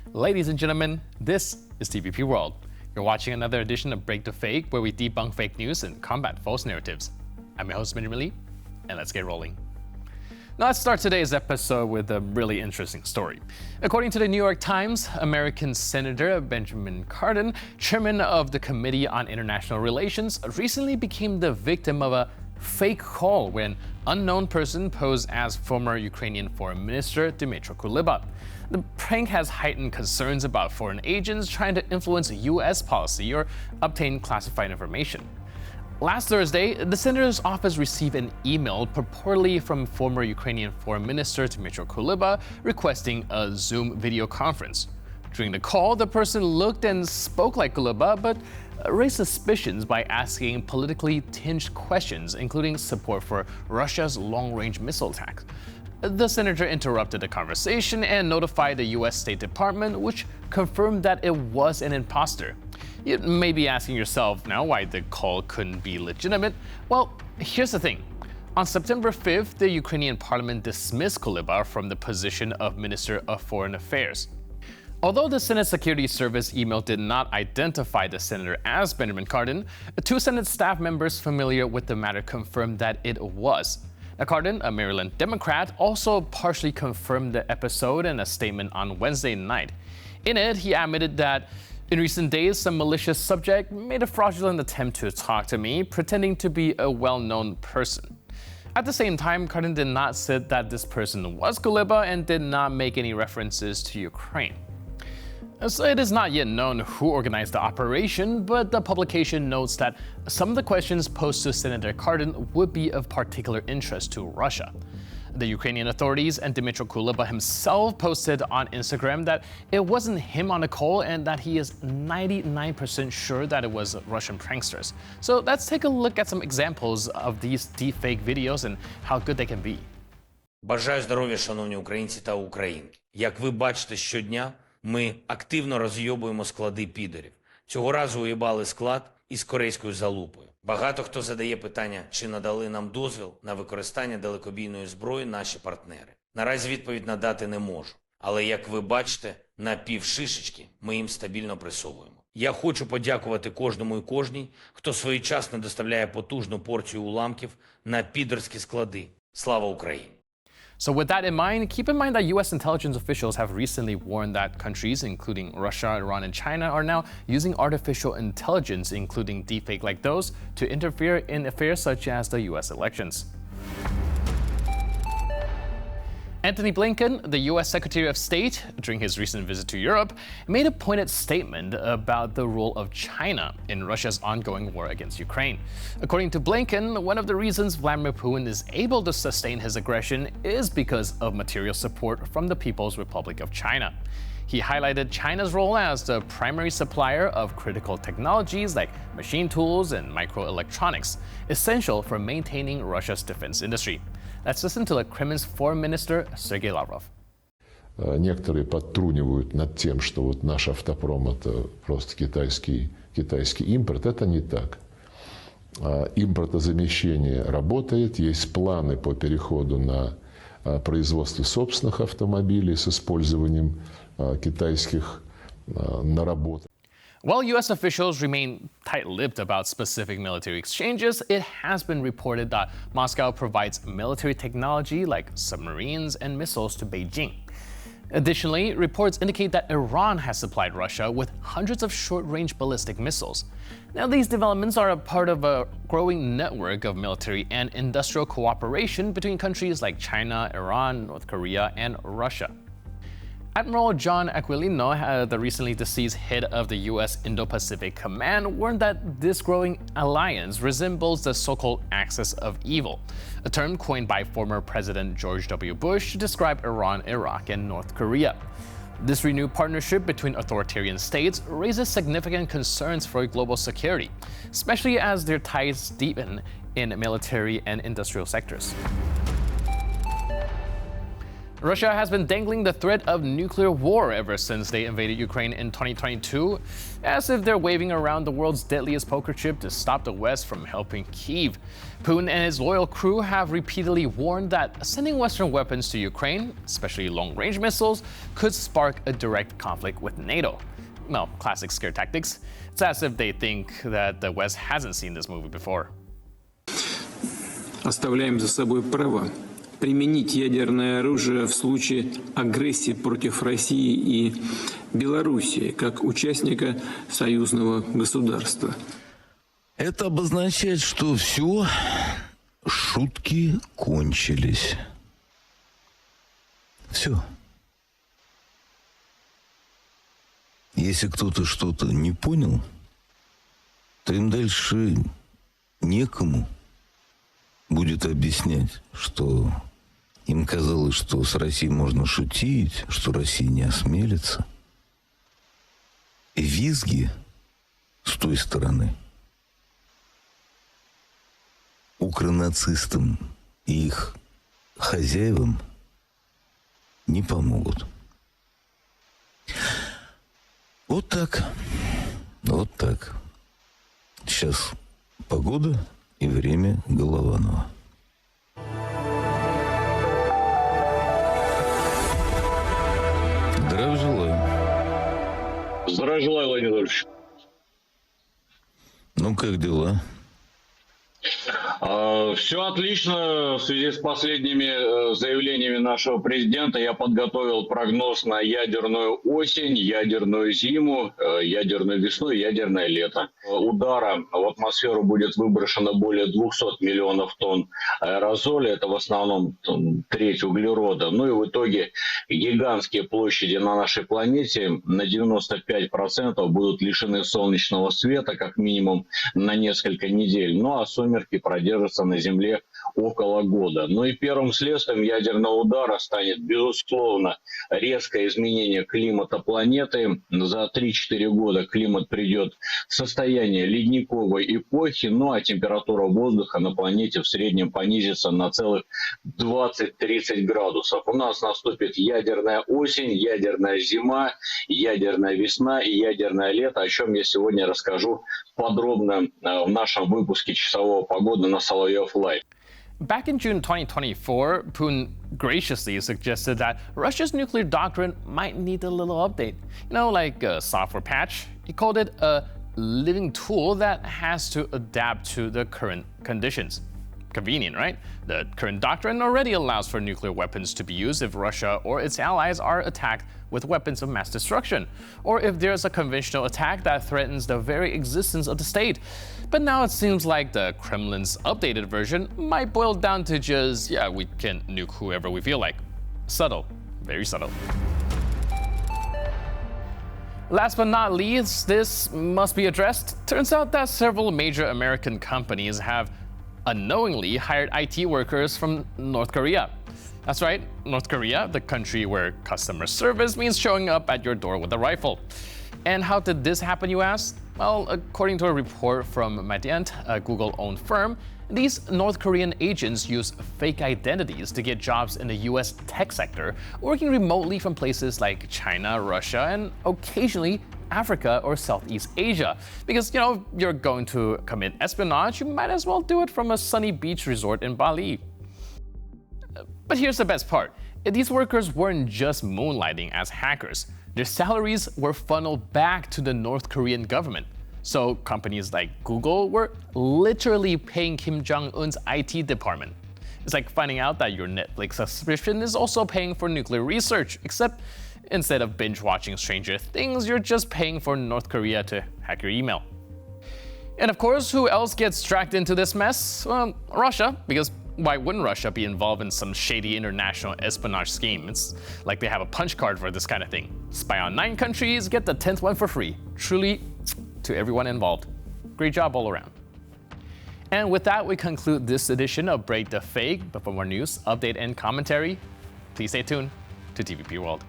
Ladies and gentlemen, this is TVP World. You're watching another edition of Break the Fake, where we debunk fake news and combat false narratives. I'm your host, Benjamin Lee, and let's get rolling. Now let's start today's episode with a really interesting story. According to the New York Times, American Senator Benjamin Cardin, chairman of the Committee on International Relations, recently became the victim of a fake call when an unknown person posed as former Ukrainian Foreign Minister Dmytro Kuleba. The prank has heightened concerns about foreign agents trying to influence U.S. policy or obtain classified information. Last Thursday, the senator's office received an email purportedly from former Ukrainian Foreign Minister Dmytro Kuleba requesting a Zoom video conference. During the call, the person looked and spoke like Kuleba, but raised suspicions by asking politically tinged questions, including support for Russia's long-range missile attacks. The senator interrupted the conversation and notified the U.S. State Department, which confirmed that it was an imposter. You may be asking yourself now why the call couldn't be legitimate. Well, here's the thing. On September 5th, the Ukrainian parliament dismissed Kuleba from the position of Minister of Foreign Affairs. Although the Senate Security Service email did not identify the senator as Benjamin Cardin, two Senate staff members familiar with the matter confirmed that it was. Now, Cardin, a Maryland Democrat, also partially confirmed the episode in a statement on Wednesday night. In it, he admitted that in recent days, some malicious subject made a fraudulent attempt to talk to me, pretending to be a well-known person. At the same time, Cardin did not say that this person was Kuleba and did not make any references to Ukraine. So it is not yet known who organized the operation, but the publication notes that some of the questions posed to Senator Cardin would be of particular interest to Russia. The Ukrainian authorities and Dmytro Kuleba himself posted on Instagram that it wasn't him on the call and that he is 99% sure that it was Russian pranksters. So let's take a look at some examples of these deepfake videos and how good they can be. Бажаю здоров'я, шановні українці та українки. Як ви бачите, щодня ми активно розйобуємо склади підерів. Цього разу уїбали склад із корейською залупою. Багато хто задає питання, чи надали нам дозвіл на використання далекобійної зброї наші партнери. Наразі відповідь надати не можу. Але, як ви бачите, на півшишечки ми їм стабільно присовуємо. Я хочу подякувати кожному і кожній, хто своєчасно доставляє потужну порцію уламків на підерські склади. Слава Україні! So with that in mind, keep in mind that U.S. intelligence officials have recently warned that countries, including Russia, Iran, and China, are now using artificial intelligence, including deepfake like those, to interfere in affairs such as the U.S. elections. Anthony Blinken, the U.S. Secretary of State, during his recent visit to Europe, made a pointed statement about the role of China in Russia's ongoing war against Ukraine. According to Blinken, one of the reasons Vladimir Putin is able to sustain his aggression is because of material support from the People's Republic of China. He highlighted China's role as the primary supplier of critical technologies like machine tools and microelectronics, essential for maintaining Russia's defense industry. Let's listen to the Kremlin's Foreign Minister Sergei Lavrov. Некоторые подтрунивают над тем, что вот наш автопром – это просто китайский импорт. Это не так. Импортозамещение работает, есть планы по переходу на производство собственных автомобилей с использованием китайских наработок. While U.S. officials remain tight-lipped about specific military exchanges, it has been reported that Moscow provides military technology like submarines and missiles to Beijing. Additionally, reports indicate that Iran has supplied Russia with hundreds of short-range ballistic missiles. Now, these developments are a part of a growing network of military and industrial cooperation between countries like China, Iran, North Korea, and Russia. Admiral John Aquilino, the recently deceased head of the U.S. Indo-Pacific Command, warned that this growing alliance resembles the so-called axis of evil, a term coined by former President George W. Bush to describe Iran, Iraq, and North Korea. This renewed partnership between authoritarian states raises significant concerns for global security, especially as their ties deepen in military and industrial sectors. Russia has been dangling the threat of nuclear war ever since they invaded Ukraine in 2022, as if they're waving around the world's deadliest poker chip to stop the West from helping Kyiv. Putin and his loyal crew have repeatedly warned that sending Western weapons to Ukraine, especially long-range missiles, could spark a direct conflict with NATO. Well, classic scare tactics. It's as if they think that the West hasn't seen this movie before. Оставляем за собой право применить ядерное оружие в случае агрессии против России и Белоруссии как участника союзного государства. Это обозначает, что все, шутки кончились. Все. Если кто-то что-то не понял, то им дальше некому будет объяснять, что им казалось, что с Россией можно шутить, что Россия не осмелится. И визги с той стороны укронацистам и их хозяевам не помогут. Вот так. Вот так. Сейчас погода и время Голованова. Здравия желаю. Здравия желаю, Владимир Владимирович. Ну, как дела? Все отлично. В связи с последними заявлениями нашего президента я подготовил прогноз на ядерную осень, ядерную зиму, ядерную весну и ядерное лето. Удара в атмосферу будет выброшено более 200 миллионов тонн аэрозоля. Это в основном треть углерода. Ну и в итоге гигантские площади на нашей планете на 95% будут лишены солнечного света, как минимум на несколько недель. Ну а сумерки продержатся на Земле около года. Ну и первым следствием ядерного удара станет, безусловно, резкое изменение климата планеты. За 3-4 года климат придет в состояние ледниковой эпохи, ну а температура воздуха на планете в среднем понизится на целых 20-30 градусов. У нас наступит ядерная осень, ядерная зима, ядерная весна и ядерное лето, о чем я сегодня расскажу подробно в нашем выпуске часового погоды на Соловьев Лайв. Back in June 2024, Putin graciously suggested that Russia's nuclear doctrine might need a little update. You know, like a software patch. He called it a living tool that has to adapt to the current conditions. Convenient, right? The current doctrine already allows for nuclear weapons to be used if Russia or its allies are attacked with weapons of mass destruction, or if there's a conventional attack that threatens the very existence of the state. But now it seems like the Kremlin's updated version might boil down to just, yeah, we can nuke whoever we feel like. Subtle, very subtle. Last but not least, this must be addressed. Turns out that several major American companies have unknowingly hired IT workers from North Korea. That's right, North Korea, the country where customer service means showing up at your door with a rifle. And how did this happen, you ask? Well, according to a report from Mediant, a Google-owned firm, these North Korean agents use fake identities to get jobs in the US tech sector, working remotely from places like China, Russia, and occasionally Africa or Southeast Asia. Because, you know, if you're going to commit espionage, you might as well do it from a sunny beach resort in Bali. But here's the best part. These workers weren't just moonlighting as hackers. Their salaries were funneled back to the North Korean government. So companies like Google were literally paying Kim Jong-un's IT department. It's like finding out that your Netflix subscription is also paying for nuclear research, except instead of binge-watching Stranger Things, you're just paying for North Korea to hack your email. And of course, who else gets dragged into this mess? Well, Russia, because why wouldn't Russia be involved in some shady international espionage scheme? It's like they have a punch card for this kind of thing. Spy on 9 countries, get the 10th one for free. Truly, to everyone involved. Great job all around. And with that, we conclude this edition of Break the Fake. But for more news, update, and commentary, please stay tuned to TVP World.